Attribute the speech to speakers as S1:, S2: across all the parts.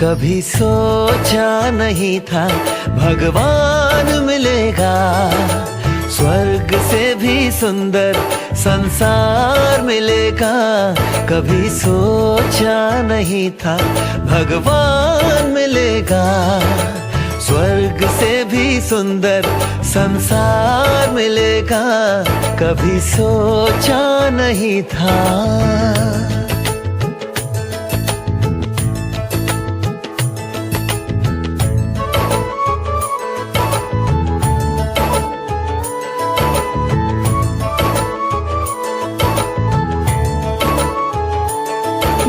S1: कभी सोचा नहीं था भगवान मिलेगा, स्वर्ग से भी सुंदर संसार मिलेगा। कभी सोचा नहीं था भगवान मिलेगा, स्वर्ग से भी सुंदर संसार मिलेगा। कभी सोचा नहीं था।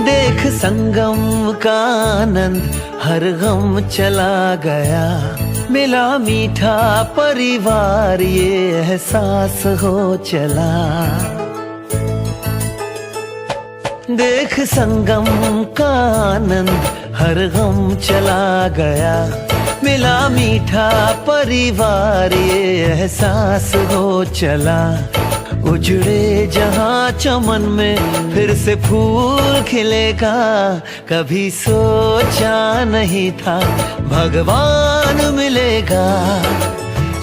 S1: देख संगम का आनंद हर गम चला गया, मिला मीठा परिवार ये एहसास हो चला। देख संगम का आनंद हर गम चला गया, मिला मीठा परिवार ये एहसास हो चला। उजड़े जहां चमन में फिर से फूल खिलेगा, कभी सोचा नहीं था भगवान मिलेगा,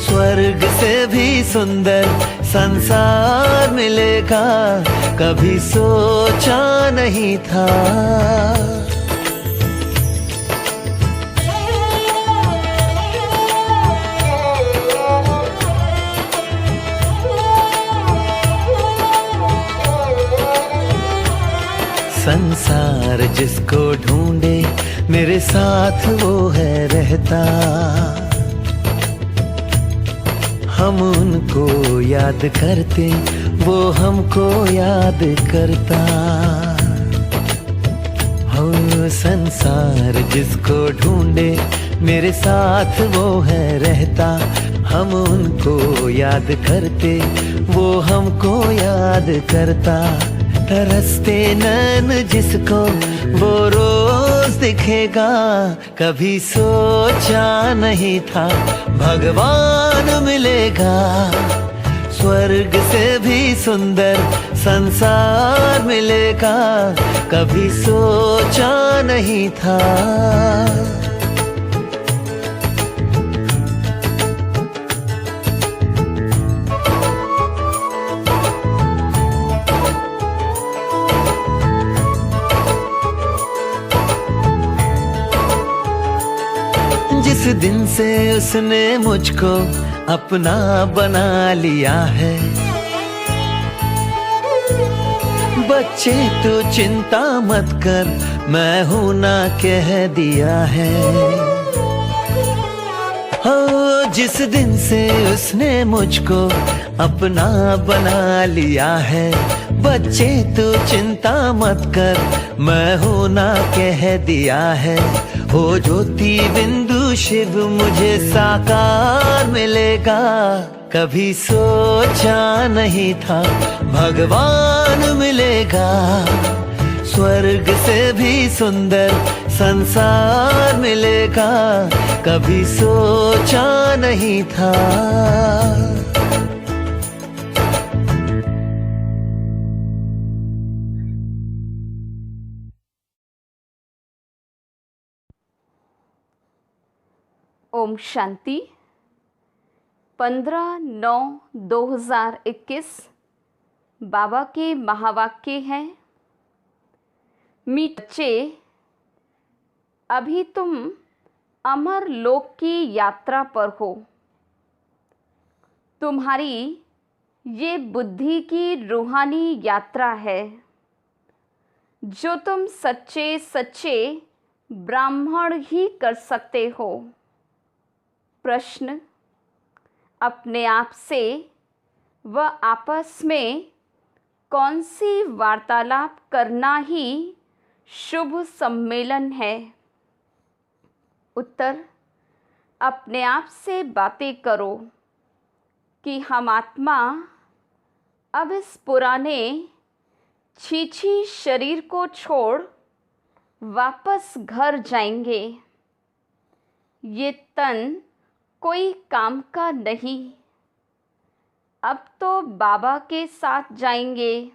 S1: स्वर्ग से भी सुंदर संसार मिलेगा। कभी सोचा नहीं था। संसार जिसको ढूंढे मेरे साथ वो है रहता, हम उनको याद करते वो हमको याद करता। हो संसार जिसको ढूंढे मेरे साथ वो है रहता, हम उनको याद करते वो हमको याद करता। तरसते नैन जिसको वो रोज दिखेगा, कभी सोचा नहीं था भगवान मिलेगा, स्वर्ग से भी सुंदर संसार मिलेगा। कभी सोचा नहीं था। जिस दिन से उसने मुझको अपना बना लिया है, बच्चे तो चिंता मत कर मैं हूं ना कह दिया है। हो जिस दिन से उसने मुझको अपना बना लिया है, बच्चे तो चिंता मत कर मैं हूं ना कह दिया है। हो ज्योति बिंदु शिव मुझे साकार मिलेगा, कभी सोचा नहीं था भगवान मिलेगा, स्वर्ग से भी सुंदर संसार मिलेगा। कभी सोचा नहीं था।
S2: ओम शांति। 15/9/2021 बाबा के महावाक्य हैं। मीठे बच्चे, अभी तुम अमर लोक की यात्रा पर हो। तुम्हारी ये बुद्धि की रूहानी यात्रा है जो तुम सच्चे सच्चे ब्राह्मण ही कर सकते हो। प्रश्न अपने आप से व आपस में कौन सी वार्तालाप करना ही शुभ सम्मेलन है? उत्तर अपने आप से बातें करो कि हम आत्मा अब इस पुराने छीछी शरीर को छोड़ वापस घर जाएंगे। ये तन कोई काम का नहीं, अब तो बाबा के साथ जाएंगे।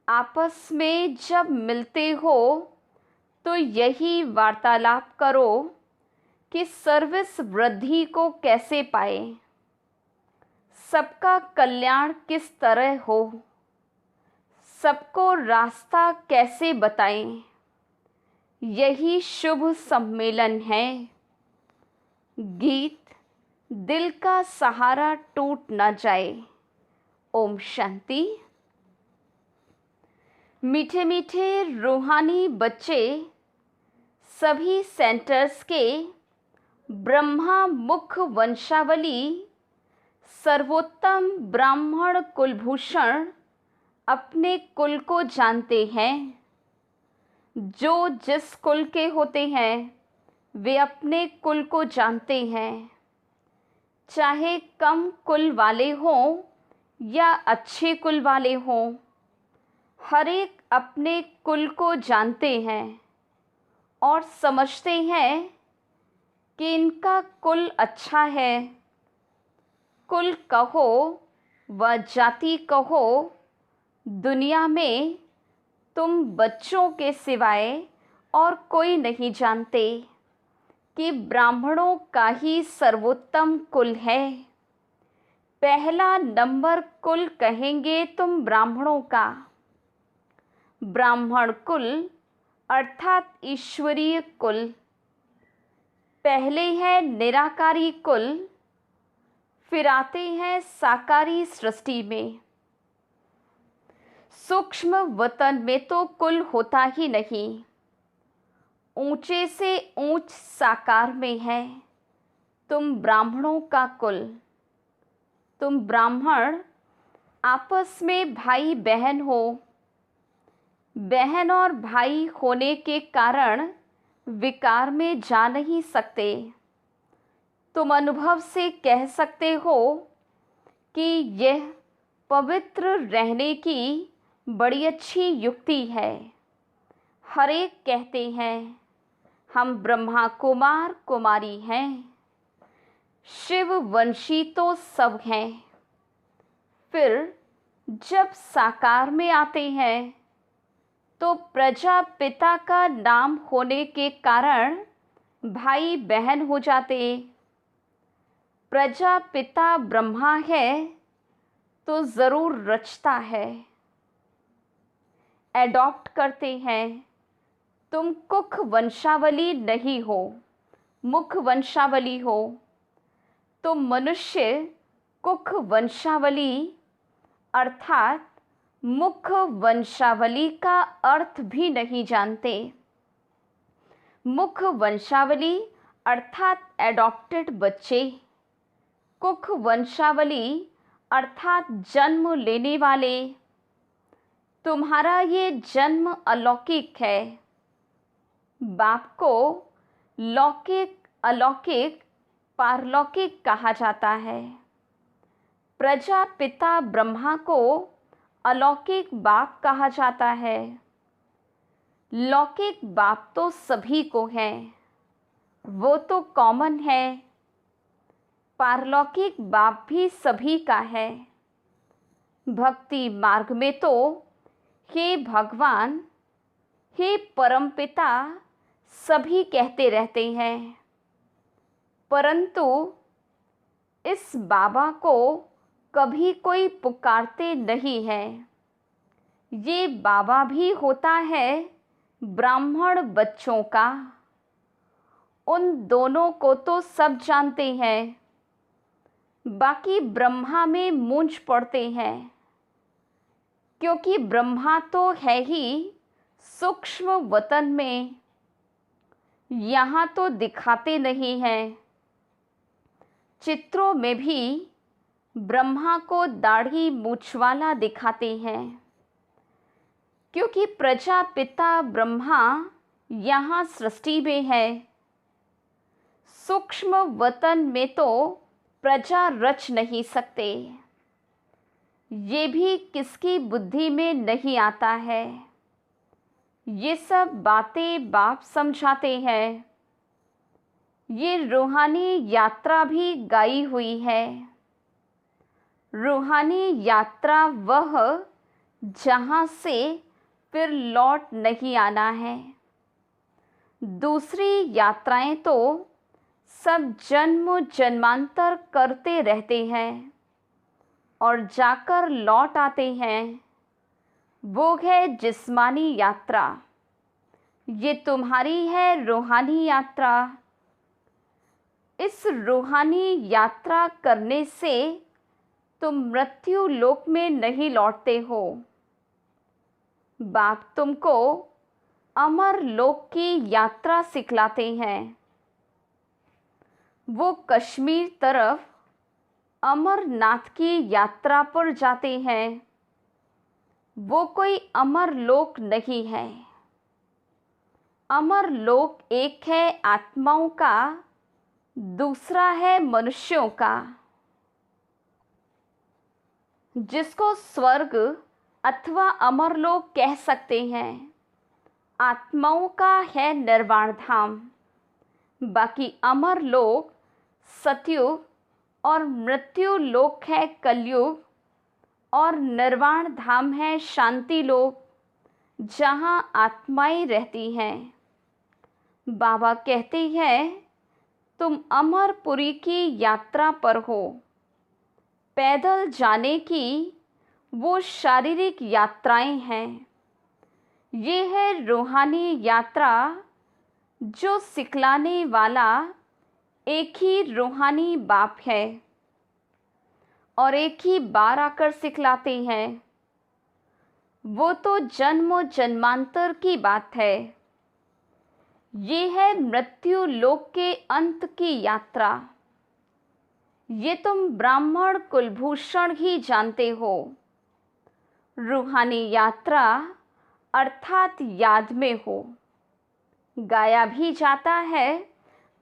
S2: आपस में जब मिलते हो तो यही वार्तालाप करो कि सर्विस वृद्धि को कैसे पाए, सबका कल्याण किस तरह हो, सबको रास्ता कैसे बताएं। यही शुभ सम्मेलन है। गीत दिल का सहारा टूट न जाए। ओम शांति। मीठे मीठे रूहानी बच्चे सभी सेंटर्स के ब्रह्मा मुख वंशावली सर्वोत्तम ब्राह्मण कुलभूषण अपने कुल को जानते हैं। जो जिस कुल के होते हैं वे अपने कुल को जानते हैं, चाहे कम कुल वाले हों या अच्छे कुल वाले हों, हर एक अपने कुल को जानते हैं और समझते हैं कि इनका कुल अच्छा है। कुल कहो व जाति कहो, दुनिया में तुम बच्चों के सिवाय और कोई नहीं जानते कि ब्राह्मणों का ही सर्वोत्तम कुल है। पहला नंबर कुल कहेंगे तुम ब्राह्मणों का। ब्राह्मण कुल अर्थात ईश्वरीय कुल। पहले है निराकारी कुल, फिर आते हैं साकारी सृष्टि में। सूक्ष्म वतन में तो कुल होता ही नहीं, ऊंचे से ऊंच साकार में है तुम ब्राह्मणों का कुल। तुम ब्राह्मण आपस में भाई बहन हो। बहन और भाई होने के कारण विकार में जा नहीं सकते। तुम अनुभव से कह सकते हो कि यह पवित्र रहने की बड़ी अच्छी युक्ति है। हर एक कहते हैं हम ब्रह्मा कुमार कुमारी हैं, शिव वंशी तो सब हैं। फिर जब साकार में आते हैं तो प्रजापिता का नाम होने के कारण भाई बहन हो जाते। प्रजापिता ब्रह्मा है तो ज़रूर रचता है। एडॉप्ट करते हैं। तुम कुख वंशावली नहीं हो, मुख वंशावली हो। तुम मनुष्य कुख वंशावली अर्थात मुख वंशावली का अर्थ भी नहीं जानते। मुख वंशावली अर्थात एडॉप्टेड बच्चे, कुख वंशावली अर्थात जन्म लेने वाले। तुम्हारा ये जन्म अलौकिक है। बाप को लौकिक, अलौकिक, पारलौकिक कहा जाता है। प्रजापिता ब्रह्मा को अलौकिक बाप कहा जाता है। लौकिक बाप तो सभी को है, वो तो कॉमन है। पारलौकिक बाप भी सभी का है। भक्ति मार्ग में तो हे भगवान, हे परमपिता सभी कहते रहते हैं, परंतु इस बाबा को कभी कोई पुकारते नहीं है। ये बाबा भी होता है ब्राह्मण बच्चों का। उन दोनों को तो सब जानते हैं, बाकी ब्रह्मा में मूंझ पड़ते हैं, क्योंकि ब्रह्मा तो है ही सूक्ष्म वतन में। यहाँ तो दिखाते नहीं हैं। चित्रों में भी ब्रह्मा को दाढ़ी मूछ वाला दिखाते हैं, क्योंकि प्रजापिता ब्रह्मा यहाँ सृष्टि में है। सूक्ष्म वतन में तो प्रजा रच नहीं सकते। ये भी किसकी बुद्धि में नहीं आता है। ये सब बातें बाप समझाते हैं। ये रूहानी यात्रा भी गाई हुई है। रूहानी यात्रा वह जहाँ से फिर लौट नहीं आना है। दूसरी यात्राएं तो सब जन्म जन्मांतर करते रहते हैं और जाकर लौट आते हैं। वो है जिस्मानी यात्रा, ये तुम्हारी है रूहानी यात्रा। इस रूहानी यात्रा करने से तुम मृत्यु लोक में नहीं लौटते हो। बाप तुमको अमर लोक की यात्रा सिखलाते हैं। वो कश्मीर तरफ अमरनाथ की यात्रा पर जाते हैं। वो कोई अमर लोक नहीं है। अमर लोक एक है आत्माओं का, दूसरा है मनुष्यों का। जिसको स्वर्ग अथवा अमरलोक कह सकते हैं, आत्माओं का है निर्वाण धाम। बाकी अमरलोक सतयुग और मृत्यु लोक है कलयुग, और निर्वाण धाम है शांति लोक, जहाँ आत्माएं रहती हैं। बाबा कहते हैं तुम अमरपुरी की यात्रा पर हो। पैदल जाने की वो शारीरिक यात्राएं हैं। ये है रूहानी यात्रा, जो सिखलाने वाला एक ही रूहानी बाप है और एक ही बार आकर सिखलाते हैं। वो तो जन्म जन्मांतर की बात है। ये है मृत्यु लोक के अंत की यात्रा। ये तुम ब्राह्मण कुलभूषण ही जानते हो। रूहानी यात्रा अर्थात याद में हो। गाया भी जाता है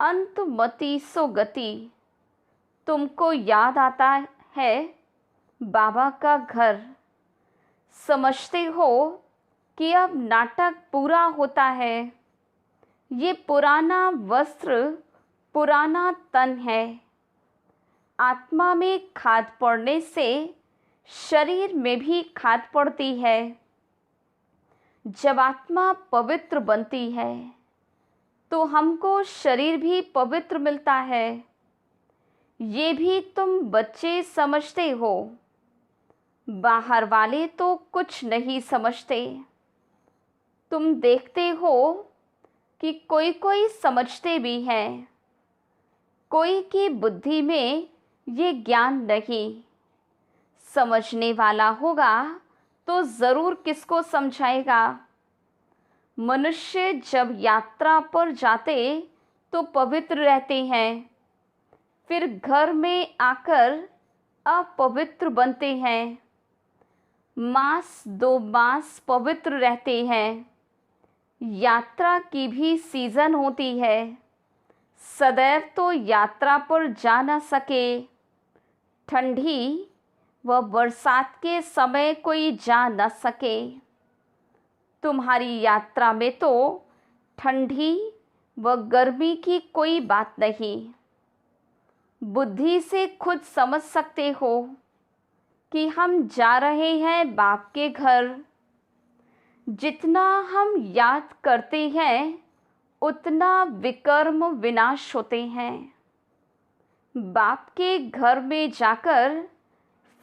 S2: अंतमति सो गति। तुमको याद आता है बाबा का घर। समझते हो कि अब नाटक पूरा होता है। ये पुराना वस्त्र, पुराना तन है। आत्मा में खाद पड़ने से शरीर में भी खाद पड़ती है। जब आत्मा पवित्र बनती है तो हमको शरीर भी पवित्र मिलता है। ये भी तुम बच्चे समझते हो। बाहर वाले तो कुछ नहीं समझते। तुम देखते हो कि कोई कोई समझते भी हैं, कोई की बुद्धि में ये ज्ञान नहीं। समझने वाला होगा तो ज़रूर किसको समझाएगा। मनुष्य जब यात्रा पर जाते तो पवित्र रहते हैं, फिर घर में आकर अपवित्र बनते हैं। मास 2 मास पवित्र रहते हैं। यात्रा की भी सीज़न होती है। सदैव तो यात्रा पर जा न सके। ठंडी व बरसात के समय कोई जा न सके। तुम्हारी यात्रा में तो ठंडी व गर्मी की कोई बात नहीं। बुद्धि से खुद समझ सकते हो कि हम जा रहे हैं बाप के घर। जितना हम याद करते हैं उतना विकर्म विनाश होते हैं। बाप के घर में जाकर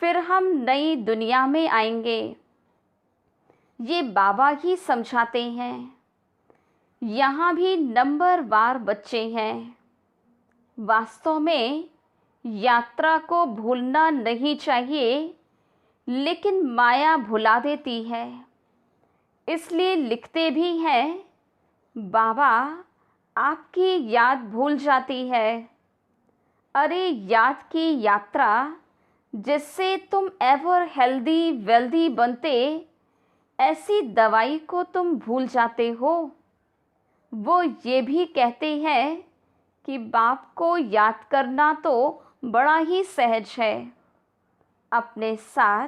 S2: फिर हम नई दुनिया में आएंगे। ये बाबा ही समझाते हैं। यहाँ भी नंबरवार बच्चे हैं। वास्तव में यात्रा को भूलना नहीं चाहिए, लेकिन माया भुला देती है। इसलिए लिखते भी हैं, बाबा आपकी याद भूल जाती है। अरे याद की यात्रा जिससे तुम एवर हेल्दी वेल्दी बनते, ऐसी दवाई को तुम भूल जाते हो। वो ये भी कहते हैं कि बाप को याद करना तो बड़ा ही सहज है। अपने साथ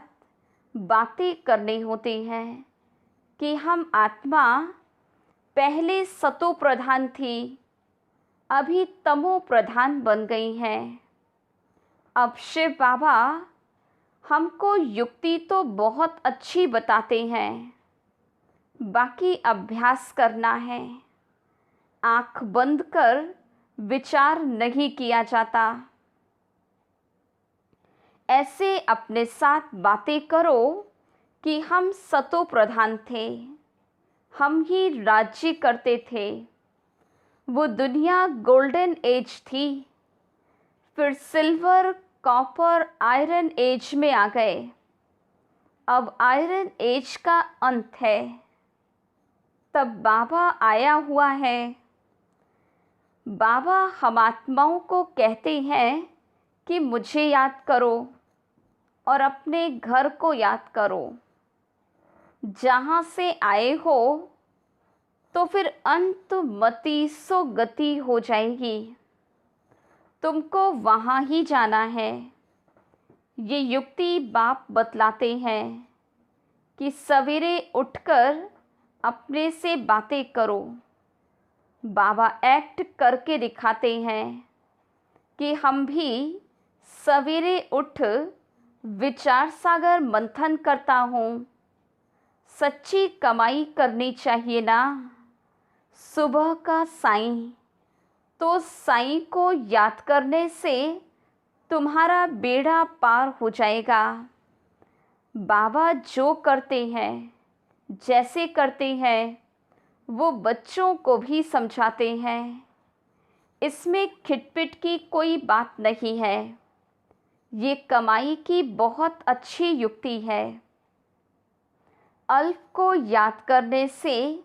S2: बातें करनी होती हैं कि हम आत्मा पहले सतो प्रधान थी, अभी तमो प्रधान बन गई हैं। अब शिव बाबा हमको युक्ति तो बहुत अच्छी बताते हैं, बाकी अभ्यास करना है। आँख बंद कर विचार नहीं किया जाता। ऐसे अपने साथ बातें करो कि हम सतो प्रधान थे, हम ही राज्य करते थे। वो दुनिया गोल्डन एज थी, फिर सिल्वर, कॉपर, आयरन एज में आ गए। अब आयरन एज का अंत है। तब बाबा आया हुआ है। बाबा हम आत्माओं को कहते हैं कि मुझे याद करो और अपने घर को याद करो। जहाँ से आए हो तो फिर अंत मति सो गति हो जाएगी। तुमको वहाँ ही जाना है। ये युक्ति बाप बतलाते हैं कि सवेरे उठकर अपने से बातें करो। बाबा एक्ट करके दिखाते हैं कि हम भी सवेरे उठ विचार सागर मंथन करता हूँ। सच्ची कमाई करनी चाहिए ना। सुबह का साईं, तो साईं को याद करने से तुम्हारा बेड़ा पार हो जाएगा। बाबा जो करते हैं, जैसे करते हैं, वो बच्चों को भी समझाते हैं। इसमें खिटपिट की कोई बात नहीं है। ये कमाई की बहुत अच्छी युक्ति है। अल्प को याद करने से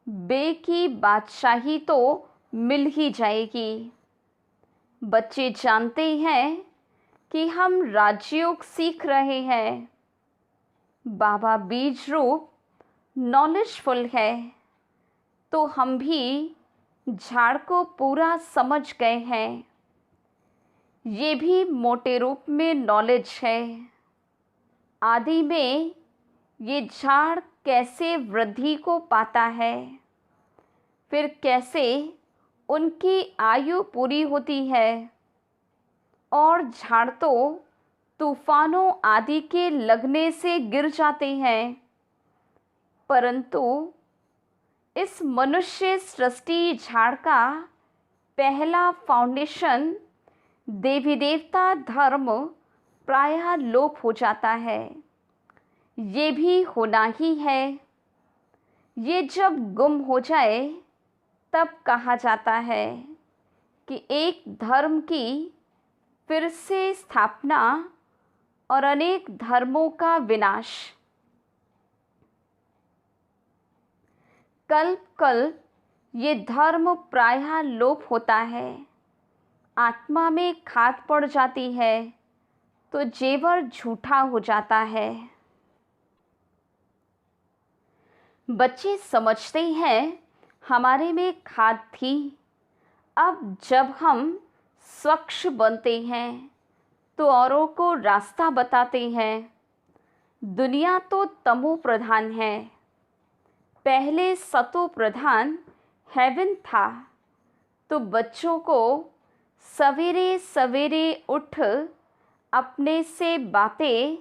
S2: बे की बादशाही तो मिल ही जाएगी। बच्चे जानते हैं कि हम राजयोग सीख रहे हैं। बाबा बीज रूप नॉलेजफुल है, तो हम भी झाड़ को पूरा समझ गए हैं। ये भी मोटे रूप में नॉलेज है। आदि में ये झाड़ कैसे वृद्धि को पाता है, फिर कैसे उनकी आयु पूरी होती है, और झाड़ तो तूफानों आदि के लगने से गिर जाते हैं, परंतु इस मनुष्य सृष्टि झाड़ का पहला फाउंडेशन देवी देवता धर्म प्रायः लोप हो जाता है। ये भी होना ही है। ये जब गुम हो जाए तब कहा जाता है कि एक धर्म की फिर से स्थापना और अनेक धर्मों का विनाश। कल्प कल्प ये धर्म प्रायः लोप होता है। आत्मा में खाद पड़ जाती है तो जेवर झूठा हो जाता है। बच्चे समझते हैं हमारे में खाद थी। अब जब हम स्वच्छ बनते हैं तो औरों को रास्ता बताते हैं। दुनिया तो तमो प्रधान है, पहले सतो प्रधान हेवन था। तो बच्चों को सवेरे सवेरे उठ अपने से बातें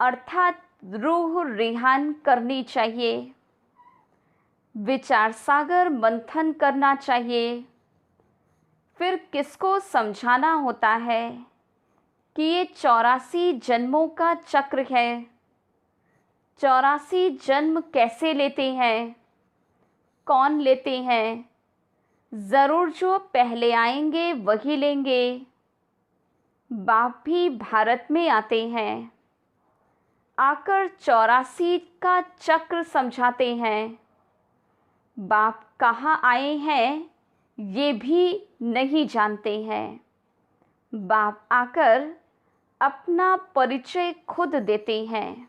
S2: अर्थात रूह रिहान करनी चाहिए। विचार सागर मंथन करना चाहिए। फिर किसको समझाना होता है कि ये 84 जन्मों का चक्र है। 84 जन्म कैसे लेते हैं, कौन लेते हैं? ज़रूर जो पहले आएंगे वही लेंगे। बाप भी भारत में आते हैं, आकर 84 का चक्र समझाते हैं। बाप कहाँ आए हैं ये भी नहीं जानते हैं। बाप आकर अपना परिचय खुद देते हैं।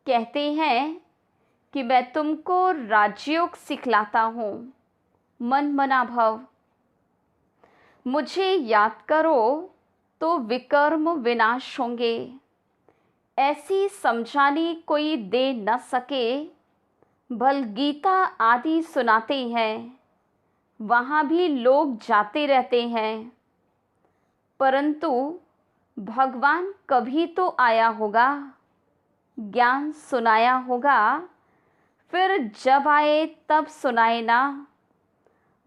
S2: कहते हैं कि मैं तुमको राजयोग सिखलाता हूँ, मन मना भव। मुझे याद करो तो विकर्म विनाश होंगे। ऐसी समझानी कोई दे न सके। भल गीता आदि सुनाते हैं, वहाँ भी लोग जाते रहते हैं, परंतु भगवान कभी तो आया होगा, ज्ञान सुनाया होगा। फिर जब आए तब सुनाए ना।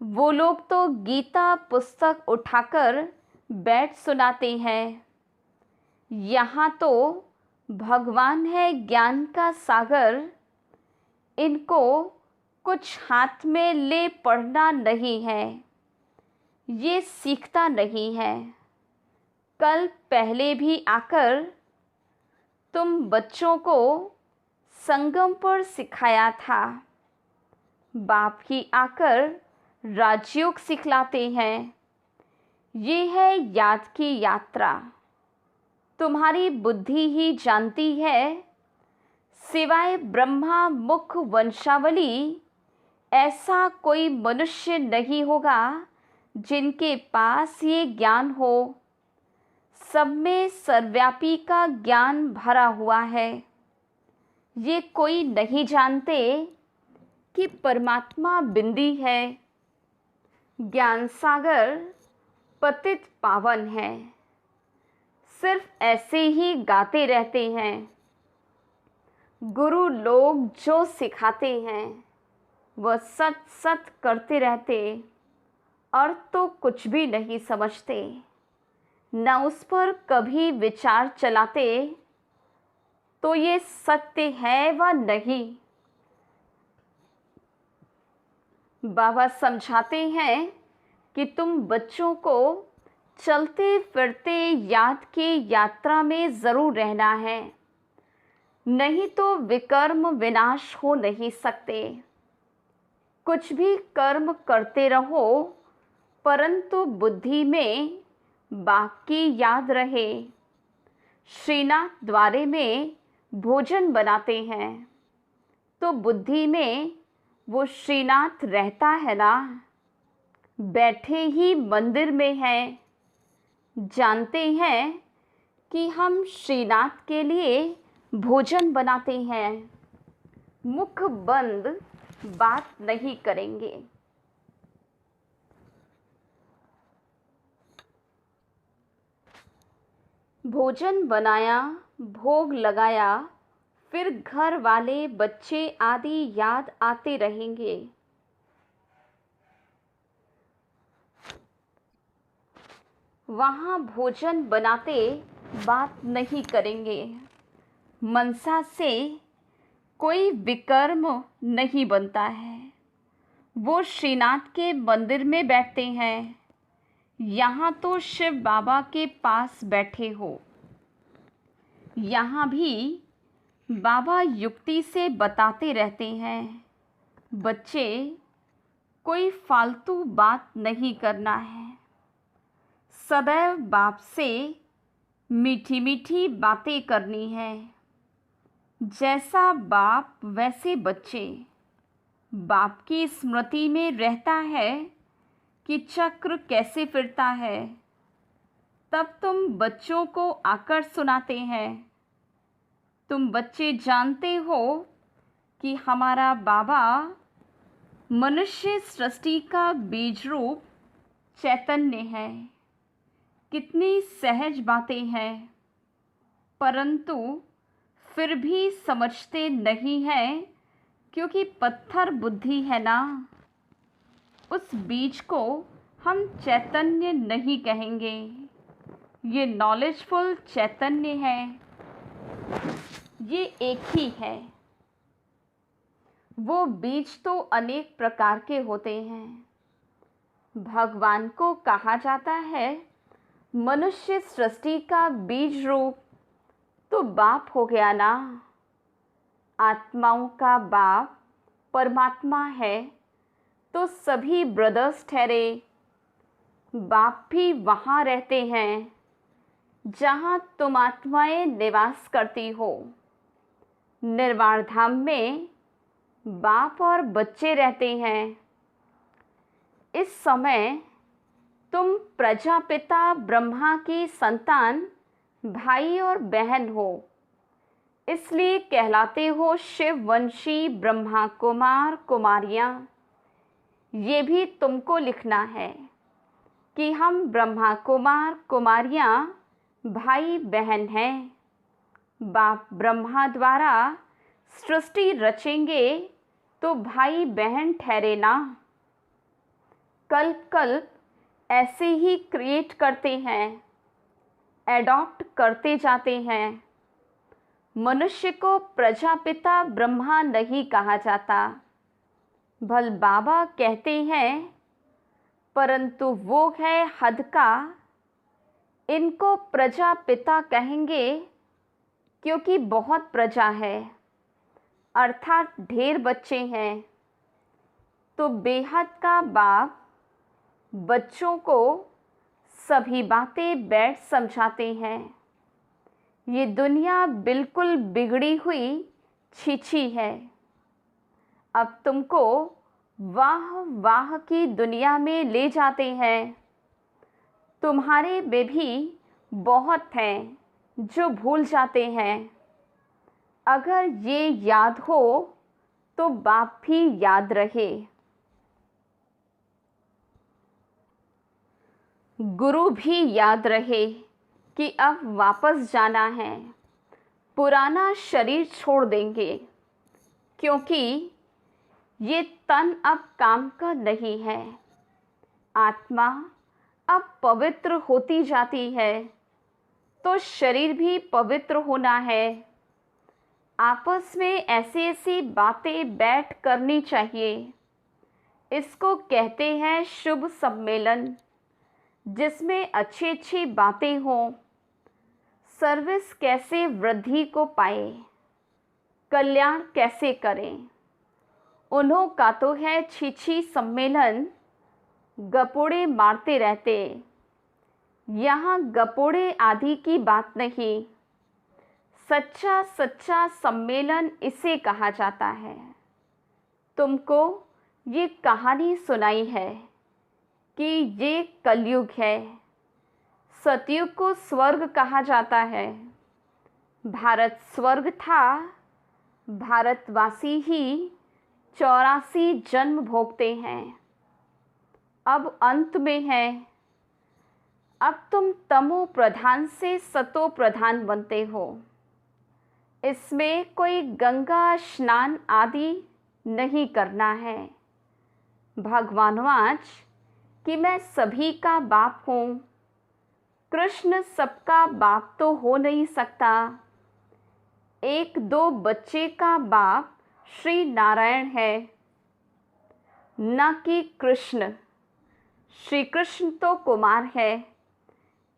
S2: वो लोग तो गीता पुस्तक उठाकर बैठ सुनाते हैं। यहाँ तो भगवान है ज्ञान का सागर, इनको कुछ हाथ में ले पढ़ना नहीं है, ये सीखता नहीं है। कल पहले भी आकर तुम बच्चों को संगम पर सिखाया था। बाप ही आकर राजयोग सिखलाते हैं। ये है याद की यात्रा। तुम्हारी बुद्धि ही जानती है, सिवाय ब्रह्मा मुख वंशावली ऐसा कोई मनुष्य नहीं होगा जिनके पास ये ज्ञान हो। सब में सर्वव्यापी का ज्ञान भरा हुआ है। ये कोई नहीं जानते कि परमात्मा बिंदी है। ज्ञान सागर पतित पावन है। सिर्फ ऐसे ही गाते रहते हैं। गुरु लोग जो सिखाते हैं वह सच सच करते रहते और तो कुछ भी नहीं समझते, न उस पर कभी विचार चलाते तो ये सत्य है व नहीं। बाबा समझाते हैं कि तुम बच्चों को चलते फिरते याद की यात्रा में ज़रूर रहना है, नहीं तो विकर्म विनाश हो नहीं सकते। कुछ भी कर्म करते रहो परंतु बुद्धि में बाकी याद रहे। श्रीनाथ द्वारे में भोजन बनाते हैं तो बुद्धि में वो श्रीनाथ रहता है ना। बैठे ही मंदिर में हैं, जानते हैं कि हम श्रीनाथ के लिए भोजन बनाते हैं। मुख बंद बात नहीं करेंगे। भोजन बनाया, भोग लगाया, फिर घर वाले बच्चे आदि याद आते रहेंगे। वहाँ भोजन बनाते बात नहीं करेंगे। मनसा से कोई विकर्म नहीं बनता है। वो श्रीनाथ के मंदिर में बैठते हैं। यहाँ तो शिव बाबा के पास बैठे हो। यहाँ भी बाबा युक्ति से बताते रहते हैं, बच्चे कोई फालतू बात नहीं करना है। सदैव बाप से मीठी मीठी बातें करनी है। जैसा बाप वैसे बच्चे। बाप की स्मृति में रहता है कि चक्र कैसे फिरता है, तब तुम बच्चों को आकर सुनाते हैं। तुम बच्चे जानते हो कि हमारा बाबा मनुष्य सृष्टि का बीज रूप चैतन्य है। कितनी सहज बातें हैं, परंतु फिर भी समझते नहीं हैं क्योंकि पत्थर बुद्धि है ना। उस बीज को हम चैतन्य नहीं कहेंगे, ये नॉलेजफुल चैतन्य है। ये एक ही है। वो बीज तो अनेक प्रकार के होते हैं। भगवान को कहा जाता है मनुष्य सृष्टि का बीज रूप, तो बाप हो गया ना। आत्माओं का बाप परमात्मा है तो सभी ब्रदर्स ठहरे। बाप भी वहाँ रहते हैं जहाँ तुम आत्माएं निवास करती हो। निर्वाण धाम में बाप और बच्चे रहते हैं। इस समय तुम प्रजापिता ब्रह्मा की संतान भाई और बहन हो, इसलिए कहलाते हो शिववंशी ब्रह्मा कुमार कुमारियाँ। ये भी तुमको लिखना है कि हम ब्रह्मा कुमार कुमारियाँ भाई बहन हैं। बाप ब्रह्मा द्वारा सृष्टि रचेंगे तो भाई बहन ठहरे ना। कल्प कल्प ऐसे ही क्रिएट करते हैं, एडॉप्ट करते जाते हैं। मनुष्य को प्रजापिता ब्रह्मा नहीं कहा जाता, भल बाबा कहते हैं, परंतु वो है हद का। इनको प्रजापिता कहेंगे क्योंकि बहुत प्रजा है, अर्थात ढेर बच्चे हैं। तो बेहद का बाप बच्चों को सभी बातें बैठ समझाते हैं। ये दुनिया बिल्कुल बिगड़ी हुई छीछी है। अब तुमको वाह वाह की दुनिया में ले जाते हैं। तुम्हारे में भी बहुत हैं जो भूल जाते हैं। अगर ये याद हो तो बाप भी याद रहे। गुरु भी याद रहे कि अब वापस जाना है, पुराना शरीर छोड़ देंगे, क्योंकि ये तन अब काम का नहीं है। आत्मा अब पवित्र होती जाती है, तो शरीर भी पवित्र होना है। आपस में ऐसी ऐसी बातें बैठ करनी चाहिए। इसको कहते हैं शुभ सम्मेलन, जिसमें अच्छी अच्छी बातें हों। सर्विस कैसे वृद्धि को पाए, कल्याण कैसे करें, उन्हों का तो है छीछी सम्मेलन। गपोड़े मारते रहते। यहाँ गपोड़े आदि की बात नहीं, सच्चा सच्चा सम्मेलन इसे कहा जाता है। तुमको ये कहानी सुनाई है कि ये कलयुग है। सतयुग को स्वर्ग कहा जाता है। भारत स्वर्ग था, भारतवासी ही 84 जन्म भोगते हैं। अब अंत में है। अब तुम तमो प्रधान से सतो प्रधान बनते हो। इसमें कोई गंगा स्नान आदि नहीं करना है। भगवानवाच कि मैं सभी का बाप हूँ। कृष्ण सबका बाप तो हो नहीं सकता। एक दो बच्चे का बाप श्री नारायण है, न कि कृष्ण। श्री कृष्ण तो कुमार है।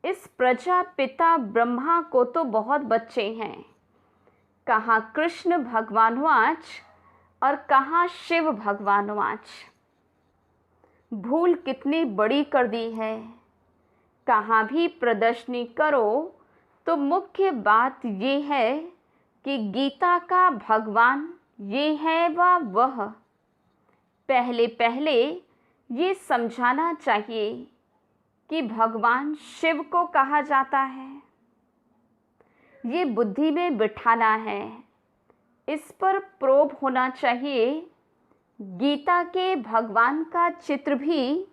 S2: इस प्रजापिता ब्रह्मा को तो बहुत बच्चे हैं। कहाँ कृष्ण भगवानवाच और कहाँ शिव भगवानवाच। भूल कितनी बड़ी कर दी है। कहाँ भी प्रदर्शनी करो तो मुख्य बात ये है कि गीता का भगवान ये है व वह। पहले पहले ये समझाना चाहिए कि भगवान शिव को कहा जाता है। ये बुद्धि में बिठाना है। इस पर प्रोब होना चाहिए। गीता के भगवान का चित्र भी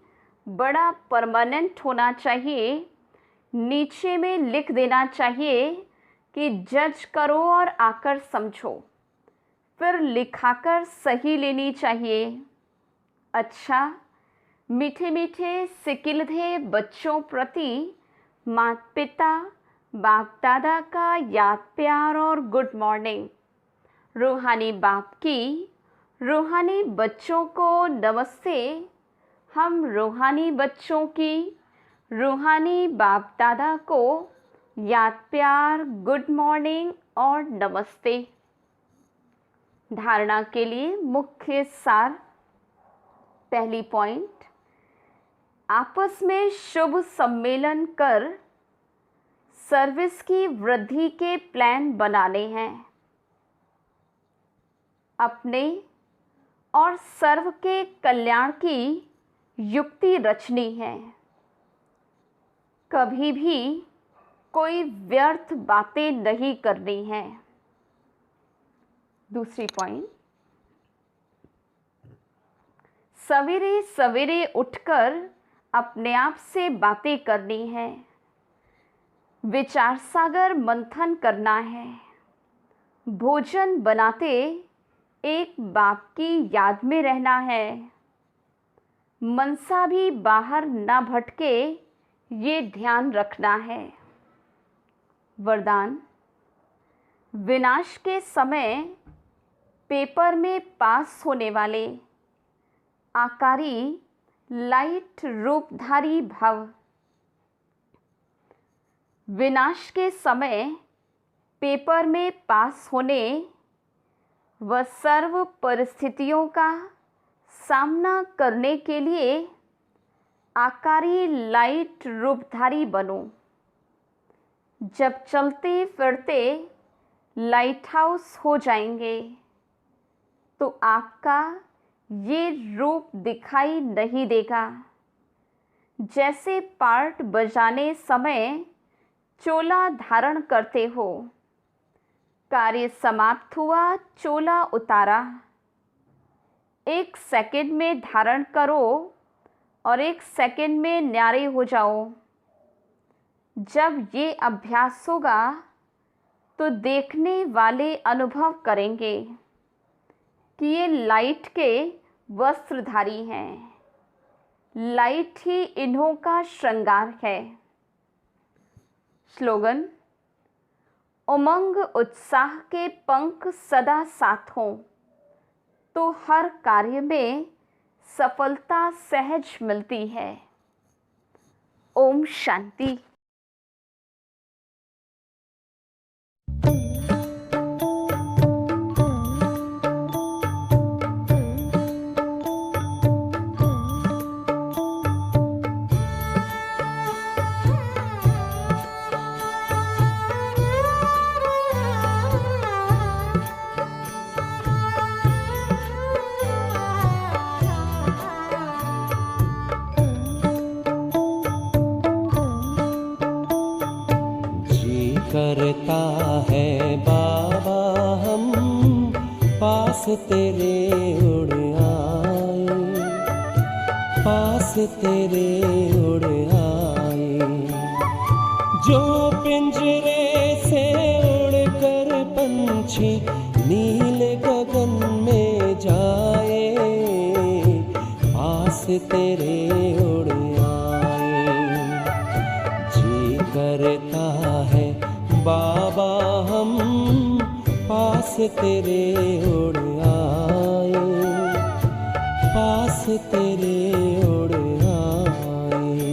S2: बड़ा परमानेंट होना चाहिए। नीचे में लिख देना चाहिए कि जज करो और आकर समझो, फिर लिखाकर सही लेनी चाहिए। अच्छा, मीठे मीठे सिकिलधे बच्चों प्रति माता पिता बाप दादा का याद प्यार और गुड मॉर्निंग। रूहानी बाप की रूहानी बच्चों को नमस्ते। हम रूहानी बच्चों की रूहानी बाप दादा को याद प्यार गुड मॉर्निंग और नमस्ते। धारणा के लिए मुख्य सार। पहली पॉइंट, आपस में शुभ सम्मेलन कर सर्विस की वृद्धि के प्लान बनाने हैं। अपने और सर्व के कल्याण की युक्ति रचनी है। कभी भी कोई व्यर्थ बातें नहीं करनी है। दूसरी पॉइंट, सवेरे सवेरे उठकर अपने आप से बातें करनी है। विचार सागर मंथन करना है। भोजन बनाते एक बाप की याद में रहना है। मनसा भी बाहर ना भटके, ये ध्यान रखना है। वरदान: विनाश के समय पेपर में पास होने वाले आकारी लाइट रूपधारी भव। विनाश के समय पेपर में पास होने व सर्व परिस्थितियों का सामना करने के लिए आकारी लाइट रूपधारी बनो। जब चलते फिरते लाइट हाउस हो जाएंगे तो आपका ये रूप दिखाई नहीं देगा। जैसे पार्ट बजाने समय चोला धारण करते हो, कार्य समाप्त हुआ, चोला उतारा, 1 सेकंड में धारण करो और 1 सेकंड में न्यारे हो जाओ। जब ये अभ्यास होगा तो देखने वाले अनुभव करेंगे कि ये लाइट के वस्त्रधारी हैं। लाइट ही इन्हों का श्रृंगार है। स्लोगन: उमंग उत्साह के पंख सदा साथ हों तो हर कार्य में सफलता सहज मिलती है। ओम शांति।
S3: करता है बाबा हम पास तेरे उड़ आए, पास तेरे उड़ आए। जो पिंजरे से उड़कर पंछी नील गगन में जाए, पास तेरे उड़ आए। जी करता है बाबा हम पास तेरे उड़ आए, पास तेरे उड़ आए।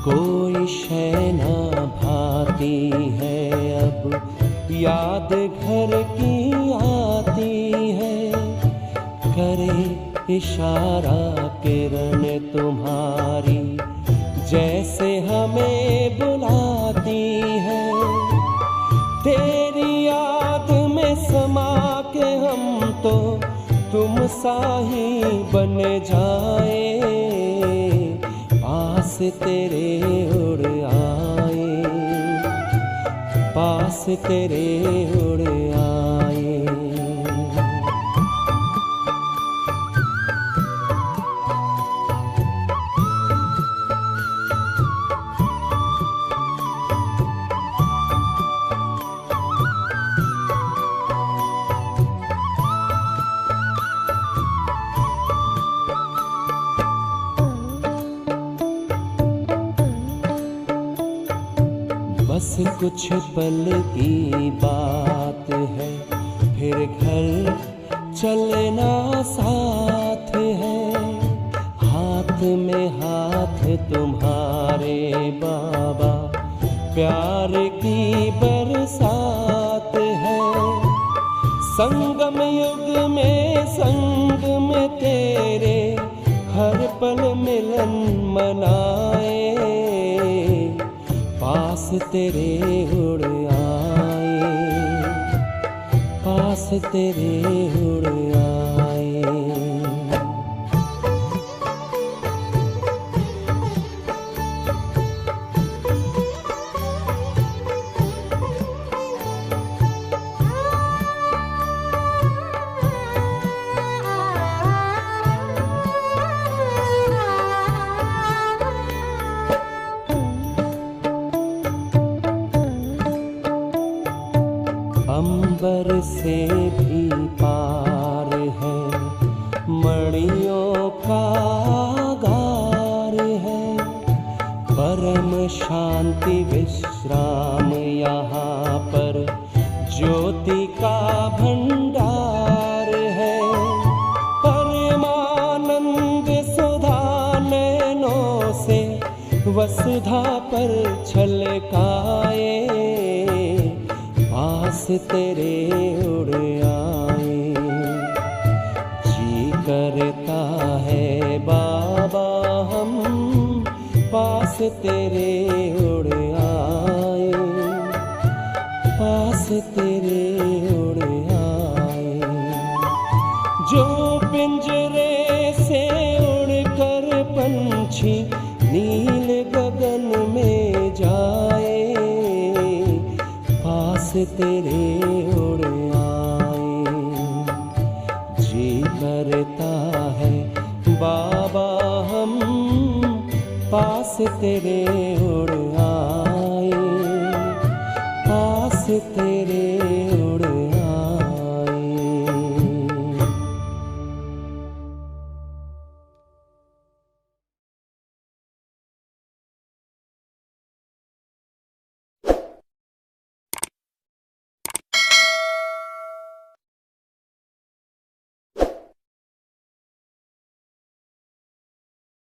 S3: कोई शय ना भाती है अब याद घर की आती है, करे इशारा किरण तुम्हारी जैसे हमें बुलाती है। तेरी याद में समा के हम तो तुम सा ही बन जाए, पास तेरे उड़ आए, पास तेरे उड़ आए। बस कुछ पल की बात है, फिर घर चलना साथ है। हाथ में हाथ तुम्हारे बाबा, प्यार की बरसात है। संगम युग में संग में तेरे हर पल मिलन मनाए, पास तेरे उड़ आए, पास तेरे उड़ आए। शांति विश्राम यहाँ पर ज्योति का भंडार है। परमानंद सुधा नैनों से वसुधा पर छलकाए, पास तेरे उड़ आए। जी करता है बाबा हम पास तेरे उड़ आए, पास तेरे उड़ आए। जो पिंजरे से उड़कर पंछी नील गगन में जाए, पास तेरे उड़ आए। जी करता है बाबा हम पास तेरे उड़ आए, पास तेरे